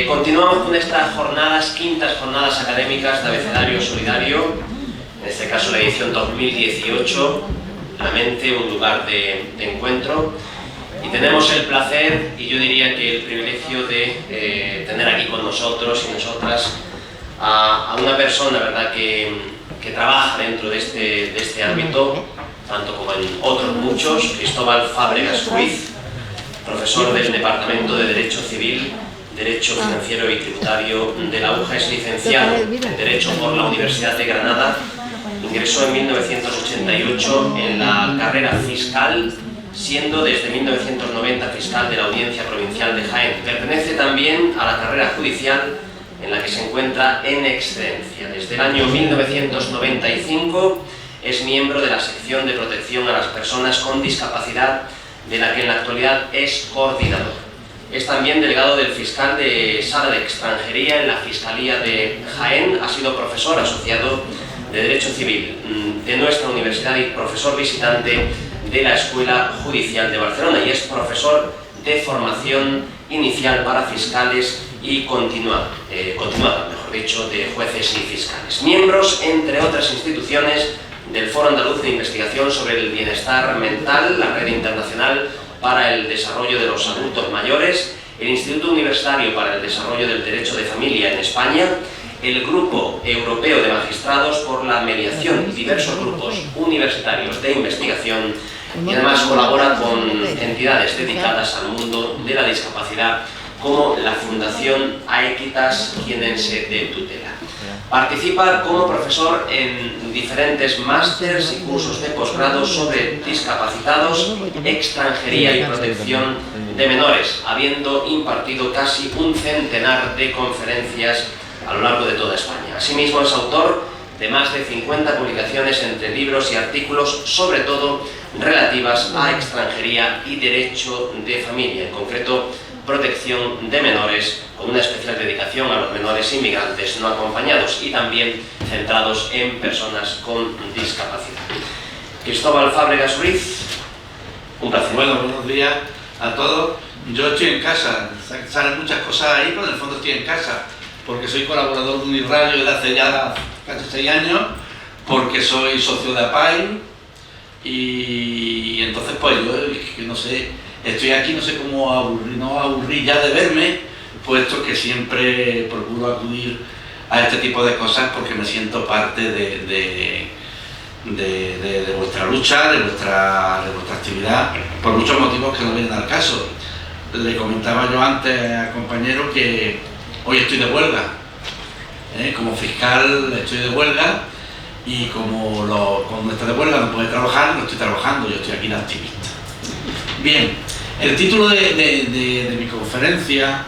Continuamos con estas jornadas, quintas jornadas académicas de Abecedario Solidario, en este caso la edición 2018, La mente, un lugar de encuentro. Y tenemos el placer, y yo diría que el privilegio de tener aquí con nosotros y nosotras a una persona, ¿verdad?, que trabaja dentro de este ámbito, tanto como en otros muchos. Cristóbal Fábregas Ruiz, profesor del Departamento de Derecho Civil, Derecho Financiero y Tributario de la UJA, es licenciado en Derecho por la Universidad de Granada, ingresó en 1988 en la carrera fiscal, siendo desde 1990 fiscal de la Audiencia Provincial de Jaén. Pertenece también a la carrera judicial en la que se encuentra en excedencia. Desde el año 1995 es miembro de la sección de protección a las personas con discapacidad, de la que en la actualidad es coordinador. Es también delegado del fiscal de Sala de Extranjería en la Fiscalía de Jaén. Ha sido profesor asociado de Derecho Civil de nuestra universidad y profesor visitante de la Escuela Judicial de Barcelona, y es profesor de formación inicial para fiscales y continuada, mejor dicho, de jueces y fiscales. Miembros, entre otras instituciones, del Foro Andaluz de Investigación sobre el Bienestar Mental, la Red Internacional para el Desarrollo de los Adultos Mayores, el Instituto Universitario para el Desarrollo del Derecho de Familia en España, el Grupo Europeo de Magistrados por la Mediación y diversos grupos universitarios de investigación, y además colabora con entidades dedicadas al mundo de la discapacidad, como la Fundación Aequitas Jienense de Tutela. Participa como profesor en diferentes másters y cursos de posgrado sobre discapacitados, extranjería y protección de menores, habiendo impartido casi un centenar de conferencias a lo largo de toda España. Asimismo, es autor de más de 50 publicaciones entre libros y artículos, sobre todo relativas a extranjería y derecho de familia, en concreto protección de menores, con una especial dedicación a los menores inmigrantes no acompañados y también centrados en personas con discapacidad. Cristóbal Fábregas Ruiz, un placer. Bueno, buenos días a todos. Yo estoy en casa, salen muchas cosas ahí, pero en el fondo estoy en casa, porque soy colaborador de Unirradio desde hace ya casi 6 años, porque soy socio de APAI, y entonces pues yo, no sé, estoy aquí, no sé cómo aburrir ya de verme, puesto que siempre procuro acudir a este tipo de cosas porque me siento parte de vuestra lucha, de vuestra actividad, por muchos motivos que no vienen al caso. Le comentaba yo antes al compañero que hoy estoy de huelga, como fiscal estoy de huelga, y cuando está de huelga no puede trabajar, no estoy trabajando, yo estoy aquí de activista. Bien, el título de mi conferencia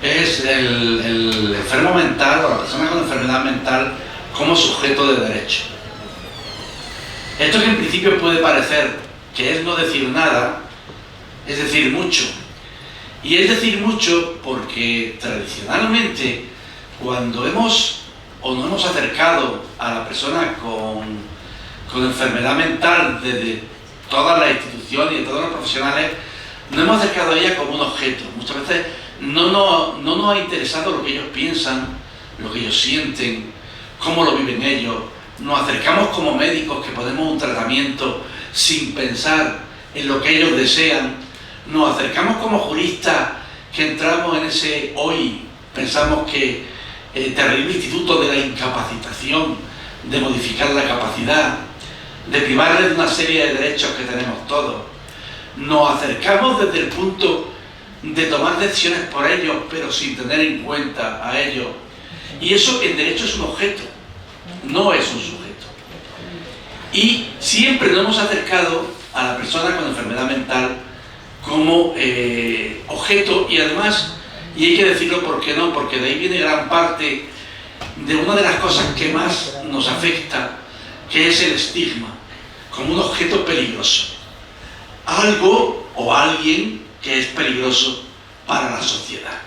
es el enfermo mental o la persona con enfermedad mental como sujeto de derecho. Esto que en principio puede parecer que es no decir nada, es decir mucho. Y es decir mucho porque tradicionalmente cuando nos hemos acercado a la persona con enfermedad mental desde todas las instituciones y de todos los profesionales, nos hemos acercado a ella como un objeto. Muchas veces no nos ha interesado lo que ellos piensan, lo que ellos sienten, cómo lo viven ellos. Nos acercamos como médicos que ponemos un tratamiento sin pensar en lo que ellos desean. Nos acercamos como juristas que entramos en ese hoy, pensamos que terrible instituto de la incapacitación, de modificar la capacidad, de privarles de una serie de derechos que tenemos todos. Nos acercamos desde el punto de tomar decisiones por ellos, pero sin tener en cuenta a ellos. Y eso en derecho es un objeto, no es un sujeto. Y siempre nos hemos acercado a la persona con enfermedad mental como objeto, y además, y hay que decirlo por qué no, porque de ahí viene gran parte de una de las cosas que más nos afecta, que es el estigma, como un objeto peligroso. Algo o alguien que es peligroso para la sociedad.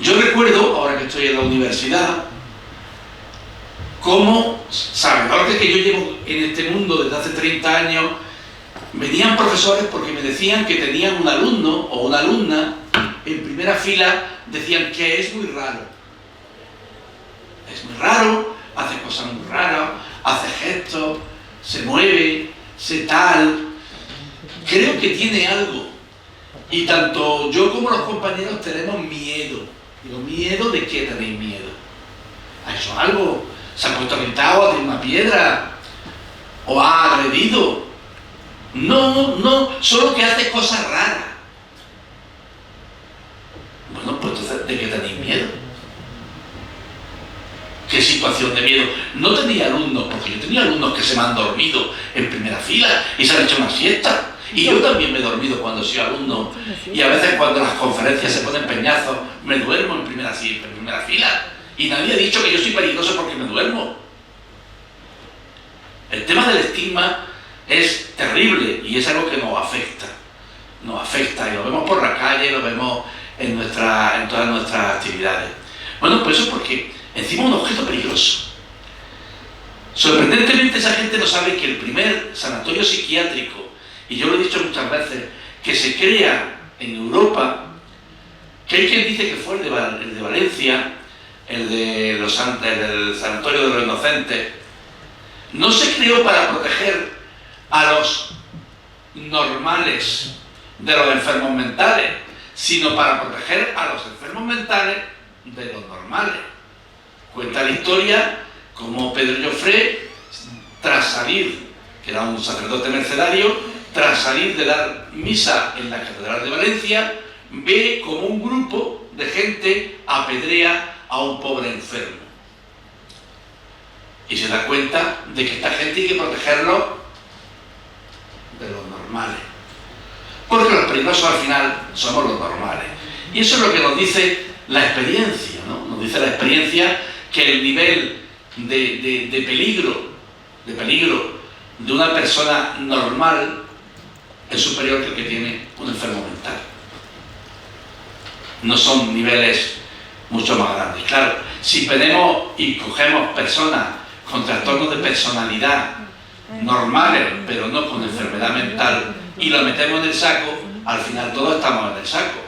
Yo recuerdo, ahora que estoy en la universidad, como sabedor de que yo llevo en este mundo desde hace 30 años, venían profesores porque me decían que tenían un alumno o una alumna en primera fila decían que es muy raro. Es muy raro, hace cosas muy raras, hace gestos, se mueve, se tal. Creo que tiene algo. Y tanto yo como los compañeros tenemos miedo. Digo, ¿miedo de qué tenéis miedo? ¿Ha hecho algo? ¿Se ha puesto gritado, ha tenido una piedra? ¿O ha agredido? No, solo que hace cosas raras. Bueno, pues entonces, ¿de qué tenéis miedo? ¿Qué situación de miedo? No tenía alumnos, porque yo tenía alumnos que se me han dormido en primera fila y se han hecho una siesta. Y yo también me he dormido cuando soy alumno. Y a veces cuando las conferencias se ponen peñazos, me duermo en primera fila. Y nadie ha dicho que yo soy peligroso porque me duermo. El tema del estigma es terrible y es algo que nos afecta. Nos afecta y lo vemos por la calle, lo vemos en todas nuestras actividades. Bueno, pues eso es porque encima un objeto peligroso. Sorprendentemente esa gente no sabe que el primer sanatorio psiquiátrico, y yo lo he dicho muchas veces, que se crea en Europa, que hay quien dice que fue el de Valencia, el sanatorio de los inocentes, no se creó para proteger a los normales de los enfermos mentales, sino para proteger a los enfermos mentales de los normales. Cuenta la historia como Pedro Llofré, tras salir, que era un sacerdote mercedario, tras salir de dar misa en la Catedral de Valencia, ve como un grupo de gente apedrea a un pobre enfermo. Y se da cuenta de que esta gente hay que protegerlo de los normales. Porque los peligrosos al final somos los normales. Y eso es lo que nos dice la experiencia, ¿no? Nos dice la experiencia que el nivel de peligro de una persona normal es superior que el que tiene un enfermo mental. No son niveles mucho más grandes. Claro, si tenemos y cogemos personas con trastornos de personalidad normales, pero no con enfermedad mental, y lo metemos en el saco, al final todos estamos en el saco.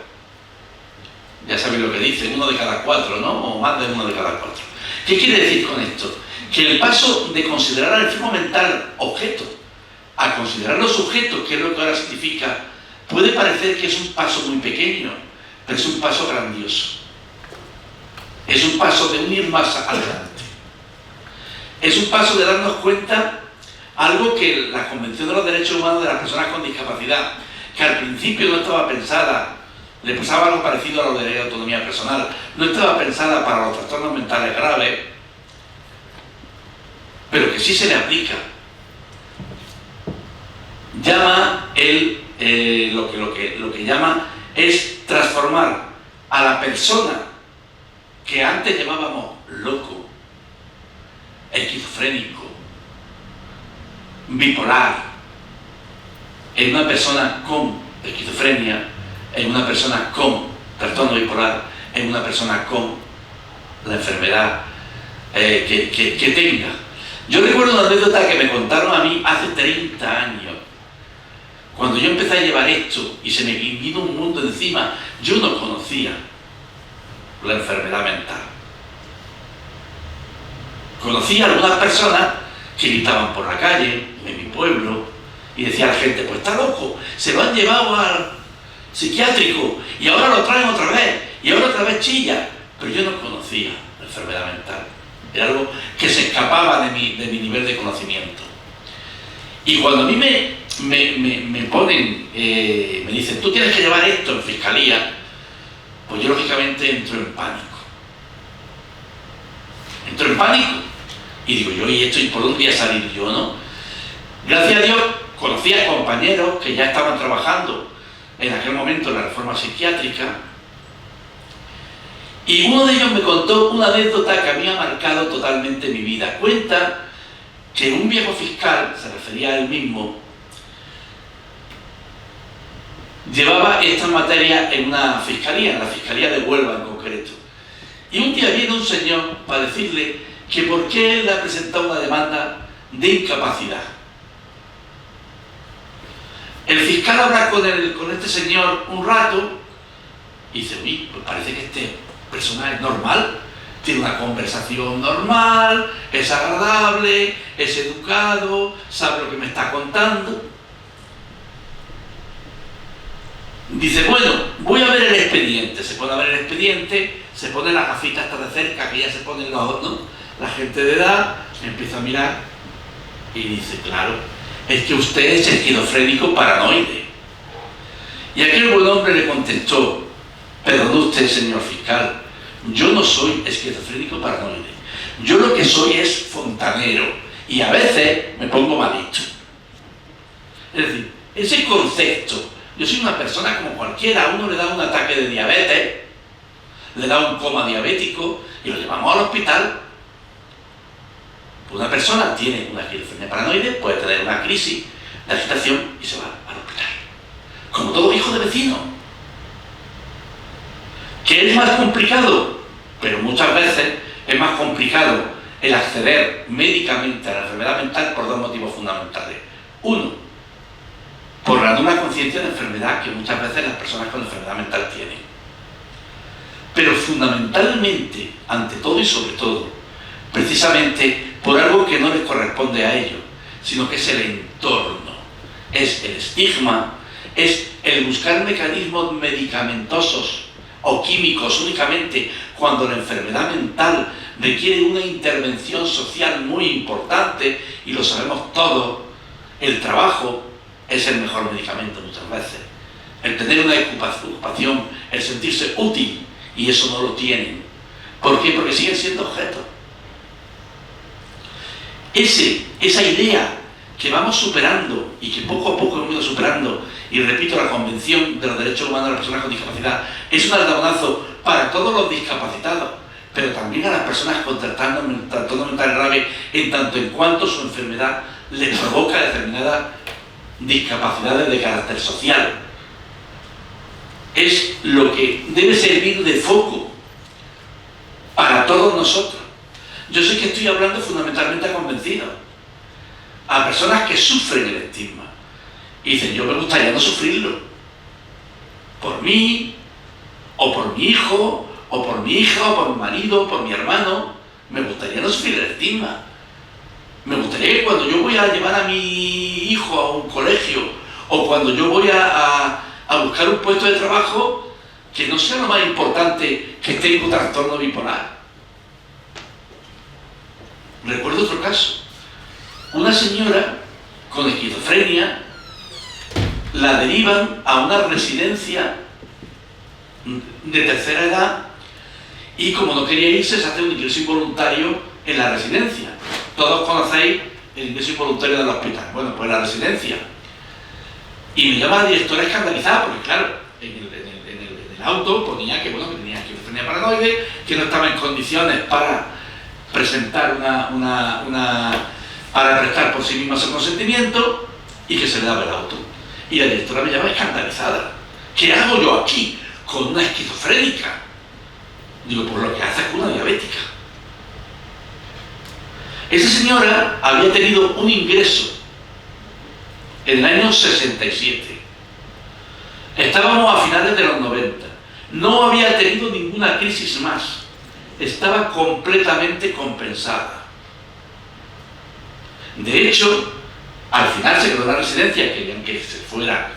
Ya sabéis lo que dice, 1 de cada 4, ¿no? O más de 1 de cada 4. ¿Qué quiere decir con esto? Que el paso de considerar al enfermo mental objeto a considerarlo sujeto, que es lo que ahora significa, puede parecer que es un paso muy pequeño, pero es un paso grandioso. Es un paso de un ir más adelante. Es un paso de darnos cuenta algo que la Convención de los Derechos Humanos de las Personas con Discapacidad, que al principio no estaba pensada, le pasaba algo parecido a lo de la autonomía personal, no estaba pensada para los trastornos mentales graves, pero que sí se le aplica. Llama lo que llama es transformar a la persona que antes llamábamos loco, esquizofrénico, bipolar, en una persona con esquizofrenia, en una persona con trastorno bipolar, en una persona con la enfermedad que tenga. Yo recuerdo una anécdota que me contaron a mí hace 30 años. Cuando yo empecé a llevar esto y se me vino un mundo encima, yo no conocía la enfermedad mental. Conocí a algunas personas que gritaban por la calle, en mi pueblo, y decía la gente, pues está loco, se lo han llevado al psiquiátrico y ahora lo traen otra vez, y ahora otra vez chilla. Pero yo no conocía la enfermedad mental. Era algo que se escapaba de mi nivel de conocimiento. Y cuando a mí me ponen, me dicen, tú tienes que llevar esto en fiscalía, pues yo lógicamente entro en pánico. Entro en pánico. Y digo yo, ¿y esto y por dónde voy a salir yo, no? Gracias a Dios conocí a compañeros que ya estaban trabajando en aquel momento en la reforma psiquiátrica, y uno de ellos me contó una anécdota que a mí ha marcado totalmente mi vida. Cuenta que un viejo fiscal, se refería a él mismo, llevaba esta materia en una fiscalía, en la fiscalía de Huelva en concreto. Y un día viene un señor para decirle que por qué él le ha presentado una demanda de incapacidad. El fiscal habla con este señor un rato Y dice, uy, pues parece que este personaje es normal, tiene una conversación normal, es agradable, es educado, sabe lo que me está contando. Dice, bueno, voy a ver el expediente. Se pone a ver el expediente, se pone las gafitas hasta de cerca, que ya se ponen los, ¿no? La gente de edad empieza a mirar y dice, claro, es que usted es esquizofrénico paranoide. Y aquel buen hombre le contestó, perdone usted, señor fiscal, yo no soy esquizofrénico paranoide. Yo lo que soy es fontanero y a veces me pongo malito. Es decir, ese concepto, yo soy una persona como cualquiera, a uno le da un ataque de diabetes, le da un coma diabético y lo llevamos al hospital. Una persona tiene una esquizofrenia paranoide, puede tener una crisis de agitación y se va al hospital. Como todo hijo de vecino. ¿Qué es más complicado? Pero muchas veces es más complicado el acceder médicamente a la enfermedad mental por dos motivos fundamentales. Uno, por la nula conciencia de enfermedad que muchas veces las personas con enfermedad mental tienen. Pero fundamentalmente, ante todo y sobre todo, precisamente por algo que no les corresponde a ellos, sino que es el entorno, es el estigma, es el buscar mecanismos medicamentosos o químicos únicamente cuando la enfermedad mental requiere una intervención social muy importante, y lo sabemos todos. El trabajo es el mejor medicamento muchas veces, el tener una ocupación, el sentirse útil, y eso no lo tienen. ¿Por qué? Porque siguen siendo objetos. Esa idea que vamos superando y que poco a poco hemos ido superando, y repito, la Convención de los Derechos Humanos de las Personas con Discapacidad es un aldabonazo para todos los discapacitados, pero también a las personas con trastorno mental grave, en tanto en cuanto su enfermedad les provoca determinadas discapacidades de carácter social. Es lo que debe servir de foco para todos nosotros. Yo sé que estoy hablando fundamentalmente a convencidos, a personas que sufren el estigma y dicen, yo me gustaría no sufrirlo, por mí, o por mi hijo, o por mi hija, o por mi marido, o por mi hermano. Me gustaría no sufrir el estigma. Me gustaría que cuando yo voy a llevar a mi hijo a un colegio, o cuando yo voy a buscar un puesto de trabajo, que no sea lo más importante que tengo trastorno bipolar. Recuerdo otro caso. Una señora con esquizofrenia la derivan a una residencia de tercera edad, y como no quería irse, se hace un ingreso involuntario en la residencia. Todos conocéis el ingreso involuntario del hospital. Bueno, pues la residencia. Y me llama la directora escandalizada, porque claro, en el auto ponía que, bueno, que tenía esquizofrenia paranoide, que no estaba en condiciones para presentar para prestar por sí misma su consentimiento, y que se le daba el auto. Y la directora me llama escandalizada. ¿Qué hago yo aquí con una esquizofrénica? Digo, pues lo que hace es con una diabética. Esa señora había tenido un ingreso en el año 67. Estábamos a finales de los 90. No había tenido ninguna crisis más. Estaba completamente compensada. De hecho, al final se quedó en la residencia, querían que se fuera,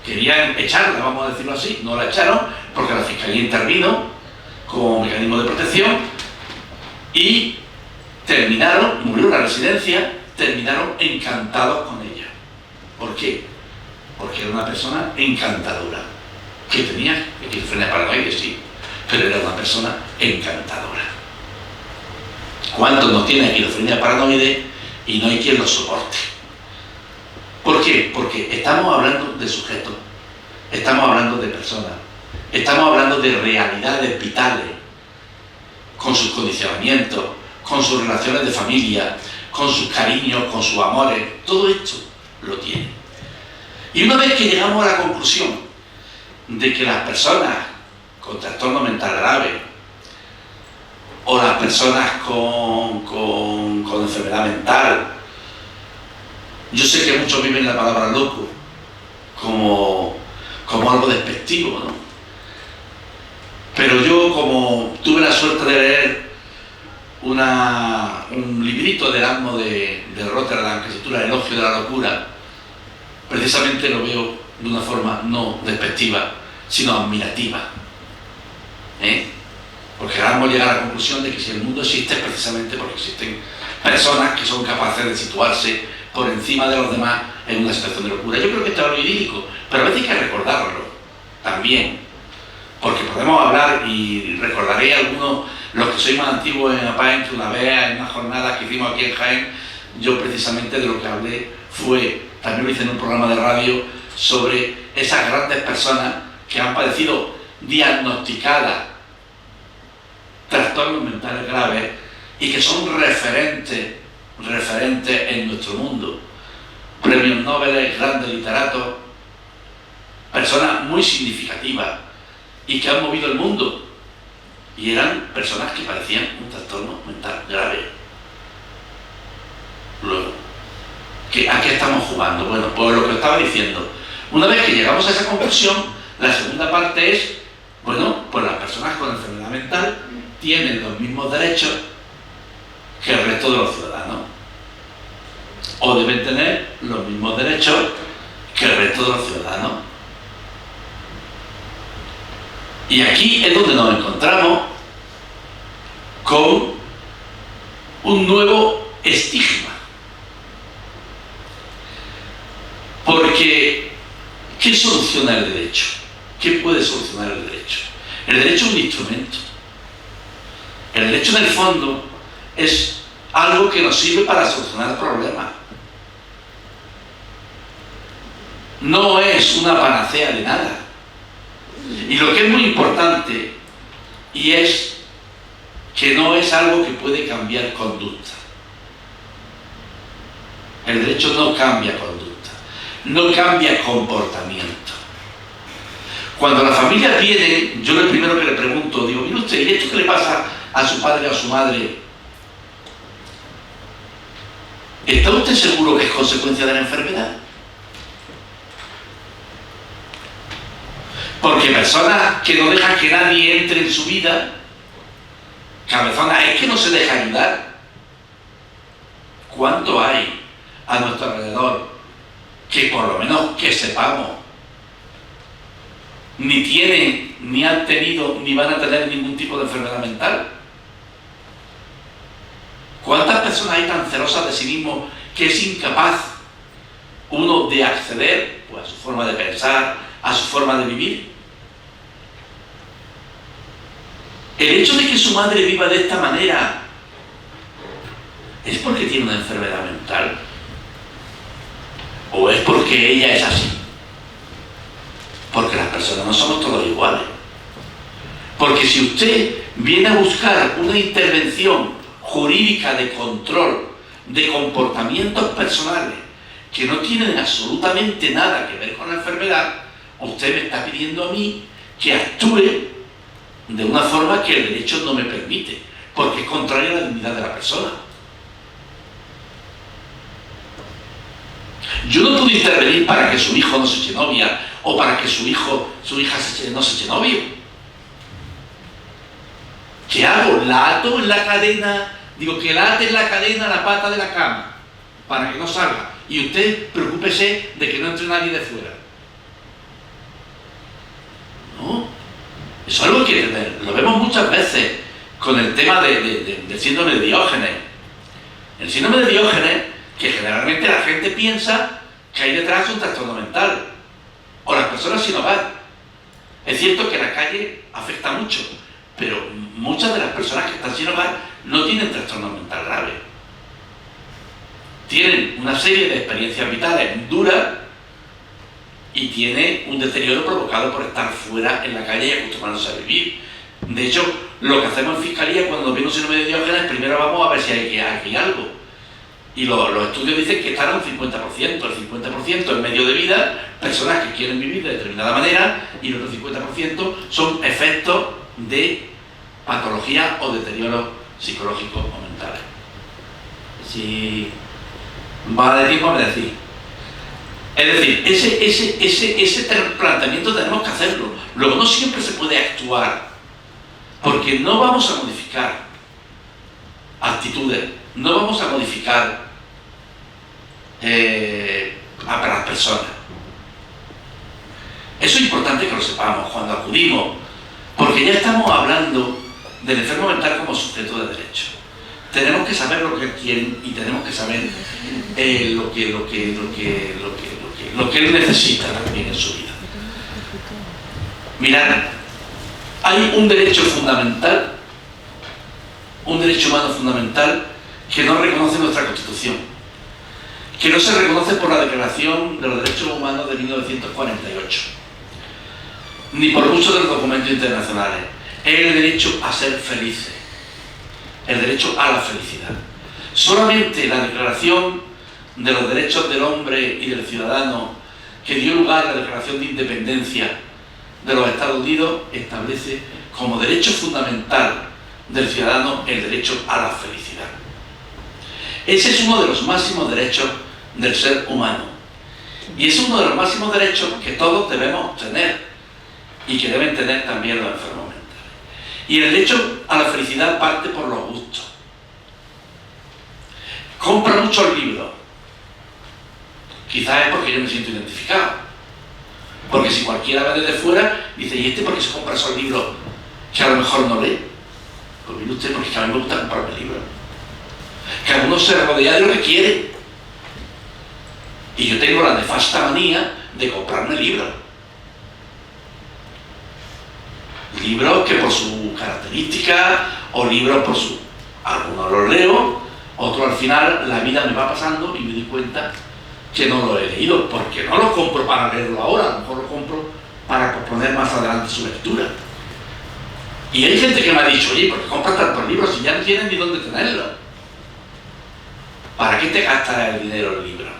querían echarla, vamos a decirlo así, no la echaron porque la Fiscalía intervino como mecanismo de protección, y murió en la residencia, terminaron encantados con ella. ¿Por qué? Porque era una persona encantadora, que tenía esquizofrenia paranoide, sí, pero era una persona encantadora. ¿Cuántos no tienen esquizofrenia paranoide y no hay quien los soporte? ¿Por qué? Porque estamos hablando de sujetos, estamos hablando de personas, estamos hablando de realidades vitales, con sus condicionamientos, con sus relaciones de familia, con sus cariños, con sus amores. Todo esto lo tiene. Y una vez que llegamos a la conclusión de que las personas con trastorno mental grave, o las personas con enfermedad mental, yo sé que muchos viven la palabra loco como algo despectivo, ¿no? Pero yo, como tuve la suerte de leer un librito de Erasmo de Rotterdam que se titula El elogio de la locura, precisamente lo veo de una forma no despectiva, sino admirativa. Porque Erasmo llega a la conclusión de que si el mundo existe es precisamente porque existen personas que son capaces de situarse por encima de los demás en una situación de locura. Yo creo que esto es algo idílico, pero a veces hay que recordarlo también, porque podemos hablar, y recordaré a algunos, los que sois más antiguos en APAEN, que una vez en una jornada que hicimos aquí en Jaén, yo precisamente de lo que hablé fue, también lo hice en un programa de radio, sobre esas grandes personas que han padecido diagnosticadas trastornos mentales graves y que son referentes en nuestro mundo. Premios Nobel, grandes literatos, personas muy significativas y que han movido el mundo. Y eran personas que padecían un trastorno mental grave. Luego, ¿a qué estamos jugando? Bueno, pues lo que estaba diciendo. Una vez que llegamos a esa conclusión, la segunda parte es, bueno, pues las personas con enfermedad mental tienen los mismos derechos que el resto de los ciudadanos. O deben tener los mismos derechos que el resto de los ciudadanos. Y aquí es donde nos encontramos con un nuevo estigma. Porque, ¿qué soluciona el derecho? ¿Qué puede solucionar el derecho? El derecho es un instrumento. El derecho en el fondo es algo que nos sirve para solucionar problemas. No es una panacea de nada. Y lo que es muy importante, y es que no es algo que puede cambiar conducta. El derecho no cambia conducta, no cambia comportamiento. Cuando la familia viene, yo lo primero que le pregunto, digo, mire usted, ¿y esto qué le pasa a su padre o a su madre? ¿Está usted seguro que es consecuencia de la enfermedad? Porque personas que no dejan que nadie entre en su vida, cabezonas, es que no se deja ayudar. ¿Cuánto hay a nuestro alrededor que por lo menos que sepamos ni tienen, ni han tenido, ni van a tener ningún tipo de enfermedad mental? ¿Cuántas personas hay tan celosas de sí mismos que es incapaz uno de acceder, pues, a su forma de pensar, a su forma de vivir? El hecho de que su madre viva de esta manera ¿es porque tiene una enfermedad mental? ¿O es porque ella es así? Porque las personas no somos todos iguales. Porque si usted viene a buscar una intervención jurídica de control de comportamientos personales que no tienen absolutamente nada que ver con la enfermedad, usted me está pidiendo a mí que actúe de una forma que el derecho no me permite, porque es contraria a la dignidad de la persona. Yo no puedo intervenir para que su hijo no se eche novia o para que su hija no se eche novio. ¿Qué hago? ¿La ato en la cadena? Digo, que la ate en la cadena a la pata de la cama para que no salga. Y usted preocúpese de que no entre nadie de fuera. ¿No? Eso es algo que lo vemos muchas veces con el tema del síndrome de Diógenes. El síndrome de Diógenes, que generalmente la gente piensa que hay detrás un trastorno mental, o las personas sin hogar. Es cierto que la calle afecta mucho, pero muchas de las personas que están sin hogar no tienen trastorno mental grave. Tienen una serie de experiencias vitales duras y tiene un deterioro provocado por estar fuera en la calle y acostumbrándose a vivir. De hecho, lo que hacemos en Fiscalía cuando viene un síndrome de Diógenes, primero vamos a ver si hay algo. Y los estudios dicen que están a un 50%, el 50% en medio de vida, personas que quieren vivir de determinada manera, y el otro 50% son efectos de patología o deterioro psicológico o mentales. Si va de tiempo a decir. Es decir, ese planteamiento tenemos que hacerlo. Luego no siempre se puede actuar Porque no vamos a modificar actitudes, no vamos a modificar a las personas. Eso es importante que lo sepamos cuando acudimos, porque ya estamos hablando del enfermo mental como sujeto de derecho. Tenemos que saber lo que quieren y tenemos que saber lo que él necesita también en su vida. Mirad, hay un derecho fundamental, un derecho humano fundamental que no reconoce nuestra Constitución, que no se reconoce por la Declaración de los Derechos Humanos de 1948, ni por muchos de los documentos internacionales. Es el derecho a ser felices, el derecho a la felicidad. Solamente la Declaración de los Derechos del Hombre y del Ciudadano, que dio lugar a la Declaración de Independencia de los Estados Unidos, establece como derecho fundamental del ciudadano el derecho a la felicidad. Ese es uno de los máximos derechos del ser humano. Y es uno de los máximos derechos que todos debemos tener y que deben tener también los enfermos mentales. Y el derecho a la felicidad parte por los gustos. Compra muchos libros. Quizás es porque yo me siento identificado. Porque si cualquiera va desde fuera, dice, ¿y este por qué se compra esos libros que a lo mejor no lee? Pues mire usted, porque a mí me gusta comprarme libros. Cada uno se rodea de lo que quiere. Y yo tengo la nefasta manía de comprarme libros. Libros que por su característica, o libros por su... Algunos los leo, otros al final la vida me va pasando y me doy cuenta que no lo he leído, porque no lo compro para leerlo ahora, a lo mejor lo compro para posponer más adelante su lectura. Y hay gente que me ha dicho, oye, ¿por qué compras tantos libros si ya no tienes ni dónde tenerlos? ¿Para qué te gastas el dinero en libros?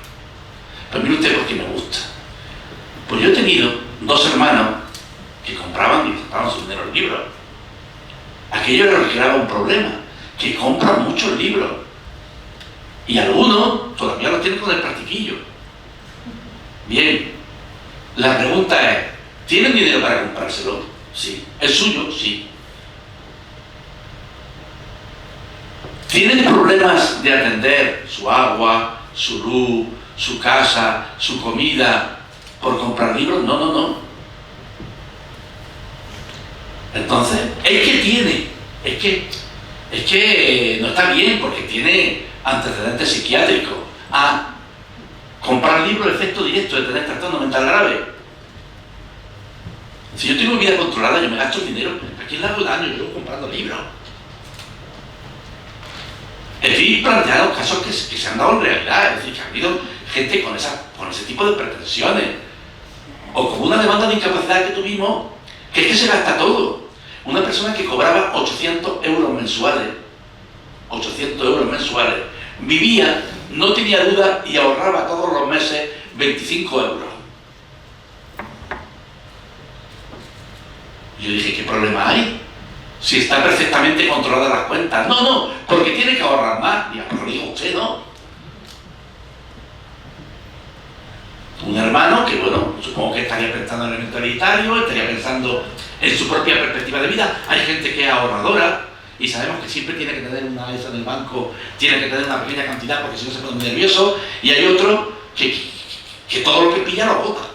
Pues mire usted, porque me gusta. Pues yo he tenido dos hermanos que compraban y gastaban su dinero en libros. Aquello era lo que era un problema, que compran muchos libros. Y algunos todavía los tienen con el plastiquillo. Bien, la pregunta es, ¿tienen dinero para comprárselo? Sí. ¿Es suyo? Sí. ¿Tienen problemas de atender su agua, su luz, su casa, su comida por comprar libros? No, no, no. Entonces, es que no está bien porque tiene antecedentes psiquiátricos. Comprar libros, efecto directo de tener trastorno mental grave. Si yo tengo vida controlada, yo me gasto el dinero. ¿A quién le hago daño yo comprando libros? Estoy planteando casos que se han dado en realidad, es decir, que ha habido gente con ese tipo de pretensiones. O con una demanda de incapacidad que tuvimos, que es que se gasta todo. Una persona que cobraba 800 euros mensuales, 800 euros mensuales, vivía, no tenía duda y ahorraba todos los meses 25 euros. Yo dije, ¿qué problema hay? Si está perfectamente controlada las cuentas. No, porque tiene que ahorrar más. Y lo dijo usted, ¿no? Un hermano que, bueno, supongo que estaría pensando en el evento hereditario, estaría pensando en su propia perspectiva de vida. Hay gente que es ahorradora y sabemos que siempre tiene que tener una esa en el banco, tiene que tener una pequeña cantidad porque si no se pone muy nervioso. Y hay otro que todo lo que pilla lo bota.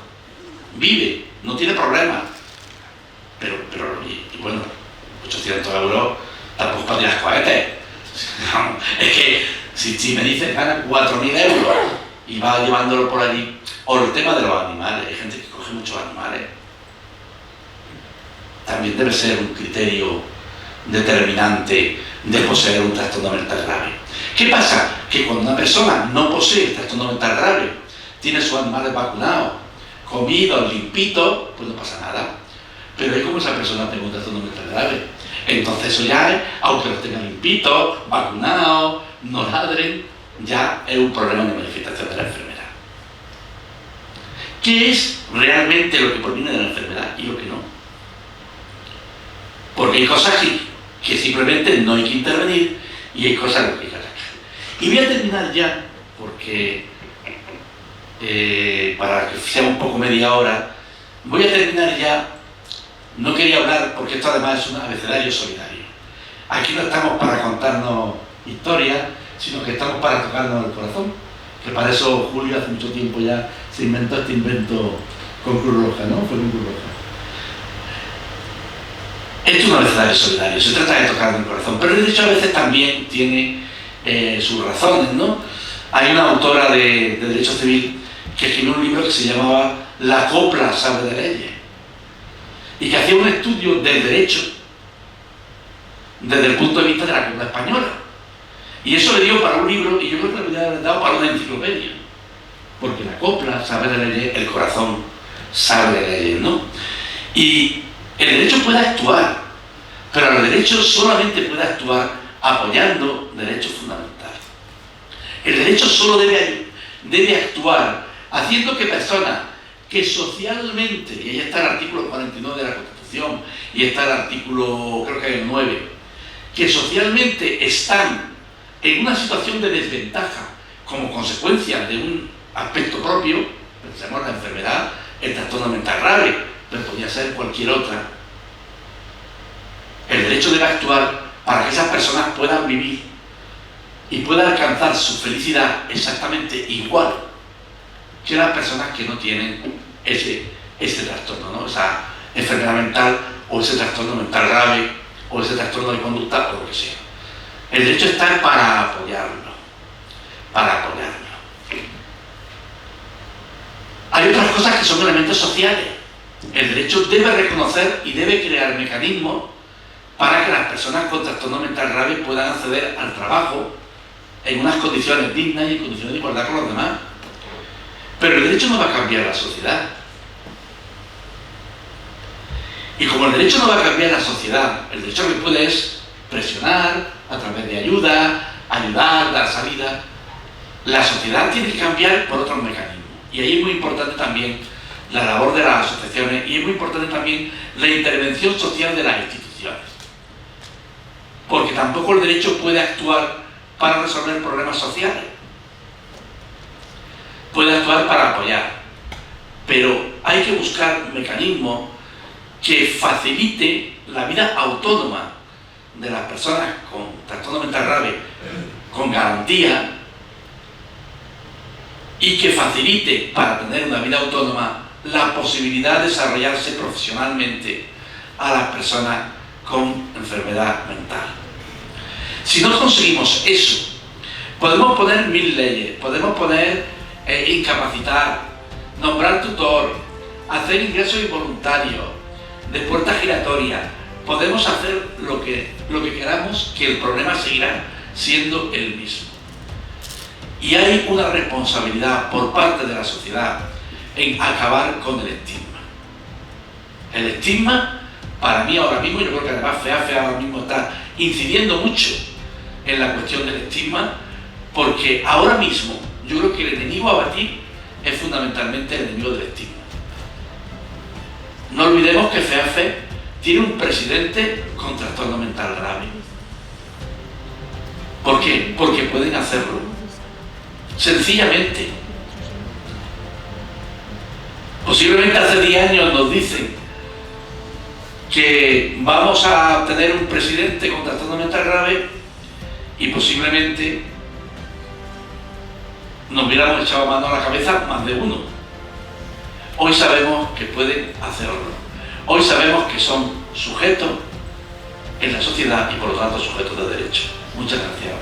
Vive, no tiene problemas. Pero y bueno, 800 euros tampoco para tirar cohetes. Es que si me dicen gana 4.000 euros y va llevándolo por allí. O el tema de los animales, hay gente que coge muchos animales. También debe ser un criterio determinante de poseer un trastorno mental grave. ¿Qué pasa? Que cuando una persona no posee trastorno mental grave, tiene sus animales vacunados, comidos, limpitos, pues no pasa nada. Pero es como esa persona tenga un trastorno mental grave. Entonces eso ya es, aunque los tengan limpitos, vacunados, no ladren, ya es un problema de manifestación de la enfermedad. ¿Qué es realmente lo que proviene de la enfermedad y lo que no? Porque hay cosas que simplemente no hay que intervenir y hay cosas que hay que atacar. Y voy a terminar ya, porque para que sea un poco media hora, voy a terminar ya No quería hablar, porque esto además es un abecedario solidario. Aquí no estamos para contarnos historias, sino que estamos para tocarnos el corazón. Que para eso Julio hace mucho tiempo ya se inventó este invento con Cruz Roja, ¿no? Fue con Cruz Roja. Esto es un abecedario solidario, se trata de tocar el corazón, pero el derecho a veces también tiene sus razones, ¿no? Hay una autora de Derecho Civil que escribió un libro que se llamaba La copla sabe de leyes y que hacía un estudio del derecho desde el punto de vista de la copla española. Y eso le dio para un libro, y yo creo que le podría haber dado para una enciclopedia, porque la copla sabe de leyes, el corazón sabe de leyes, ¿no? Y el derecho puede actuar, pero el derecho solamente puede actuar apoyando derechos fundamentales. El derecho solo debe actuar haciendo que personas que socialmente, y ahí está el artículo 49 de la Constitución, y está el artículo, creo que es el 9, que socialmente están en una situación de desventaja como consecuencia de un aspecto propio, pensemos en la enfermedad, el trastorno mental grave, pero podría ser cualquier otra. El derecho debe actuar para que esas personas puedan vivir y puedan alcanzar su felicidad exactamente igual que las personas que no tienen ese trastorno, ¿no? Esa enfermedad mental o ese trastorno mental grave o ese trastorno de conducta o lo que sea. El derecho está para apoyarlo, para apoyarlo. Hay otras cosas que son elementos sociales. El derecho debe reconocer y debe crear mecanismos para que las personas con trastorno mental grave puedan acceder al trabajo en unas condiciones dignas y en condiciones de igualdad con los demás. Pero el derecho no va a cambiar la sociedad. Y como el derecho no va a cambiar la sociedad, el derecho que puede es presionar a través de ayuda, ayudar, dar salida. La sociedad tiene que cambiar por otros mecanismos. Y ahí es muy importante también la labor de las asociaciones y es muy importante también la intervención social de las instituciones. Porque tampoco el derecho puede actuar para resolver problemas sociales. Puede actuar para apoyar. Pero hay que buscar mecanismos que facilite la vida autónoma de las personas con trastorno mental grave con garantía y que facilite para tener una vida autónoma la posibilidad de desarrollarse profesionalmente a las personas con enfermedad mental. Si no conseguimos eso, podemos poner 1000 leyes, podemos poner incapacitar, nombrar tutor, hacer ingresos involuntarios, de puerta giratoria, podemos hacer lo que queramos, que el problema seguirá siendo el mismo. Y hay una responsabilidad por parte de la sociedad en acabar con el estigma. El estigma, para mí ahora mismo, yo creo que además FEAFE ahora mismo está incidiendo mucho en la cuestión del estigma, porque ahora mismo yo creo que el enemigo a batir es fundamentalmente el enemigo del estigma. No olvidemos que FEAFE tiene un presidente con trastorno mental grave. ¿Por qué? Porque pueden hacerlo. Sencillamente. Posiblemente hace 10 años nos dicen que vamos a tener un presidente con trastorno mental grave y posiblemente nos hubiéramos echado mano a la cabeza más de uno. Hoy sabemos que pueden hacerlo. Hoy sabemos que son sujetos en la sociedad y por lo tanto sujetos de derecho. Muchas gracias.